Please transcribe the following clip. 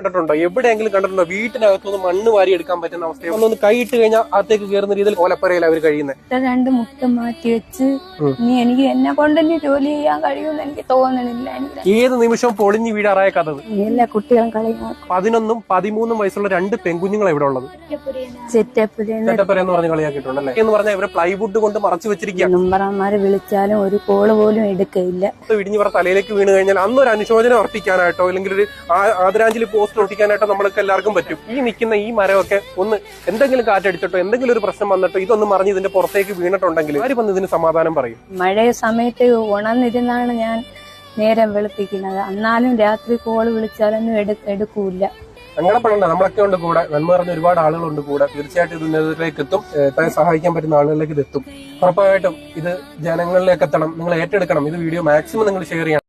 കണ്ടിട്ടുണ്ടോ? എവിടെയെങ്കിലും കണ്ടിട്ടുണ്ടോ വീട്ടിനകത്തുനിന്ന് മണ്ണ് വാരി എടുക്കാൻ പറ്റുന്ന അവസ്ഥ? ഒന്നൊന്ന് കൈയിട്ട് കഴിഞ്ഞാൽ അകത്തേക്ക് കയറുന്ന രീതിയിൽ ഓലപ്പരയിൽ അവർ കഴിയുന്നത്. രണ്ട് മുട്ട മാറ്റി വെച്ച് ഇനി എനിക്ക് എന്നെ കൊണ്ടല്ലേ ജോലി ചെയ്യാൻ കഴിയുമെന്ന് എനിക്ക് തോന്നണില്ല. ഏത് നിമിഷവും പൊളിഞ്ഞു വീഴാറായ കഥ. എല്ലാ കുട്ടികളും കളിയാ. 11ഉം 13ഉം വയസ്സുള്ള 2 പെൺകുഞ്ഞുങ്ങൾ ഇവിടെ ഉള്ളത്. ചെറ്റപ്പുര എന്ന് പറഞ്ഞ് കളിയാക്കിയിട്ടുണ്ടല്ലേ? എന്ന് പറഞ്ഞാൽ ഇവരെ പ്ലൈവുഡ് കൊണ്ട് മറച്ചു വെച്ചിരിക്കുക. മെമ്പർമാര് വിളിച്ചാലും ഒരു കോള് പോലും എടുക്കയില്ല. ഇടിഞ്ഞ് ഇവരുടെ തലയിലേക്ക് വീണ് കഴിഞ്ഞാൽ അന്നൊരു അനുശോചനം അർപ്പിക്കാനായിട്ടോ അല്ലെങ്കിൽ ഒരു ആദരാഞ്ജലി പോസ്റ്റ് ഒട്ടിക്കാനായിട്ടോ നമ്മൾക്ക് എല്ലാവർക്കും പറ്റും. ഈ നിൽക്കുന്ന ഈ മരമൊക്കെ ഒന്ന് എന്തെങ്കിലും കാറ്റടിച്ചിട്ടോ എന്തെങ്കിലും ഒരു പ്രശ്നം വന്നിട്ടോ ഇതൊന്ന് മറിഞ്ഞ് ഇതിന്റെ പുറത്തേക്ക് വീണിട്ടുണ്ടെങ്കിൽ ആര് വന്ന് ഇതിന് സമാധാനം പറയും? മഴ സമയത്ത് ഉണർന്നിരുന്നാണ് ഞാൻ നേരം വെളുപ്പിക്കുന്നത്. എന്നാലും രാത്രി കോള് വിളിച്ചാലൊന്നും എടുക്കൂല. സങ്കടപ്പെടേണ്ട, നമ്മളൊക്കെ ഉണ്ട് കൂടെ. നന്മ പറഞ്ഞ ഒരുപാട് ആളുകളുണ്ട് കൂടെ. തീർച്ചയായിട്ടും ഇത് ഉന്നതത്തിലേക്ക് എത്തും. സഹായിക്കാൻ പറ്റുന്ന ആളുകളിലേക്ക് ഇത് എത്തും. ഉറപ്പായിട്ടും ഇത് ജനങ്ങളിലേക്ക് എത്തണം. നിങ്ങൾ ഏറ്റെടുക്കണം. ഇത് വീഡിയോ മാക്സിമം നിങ്ങൾ ഷെയർ ചെയ്യണം.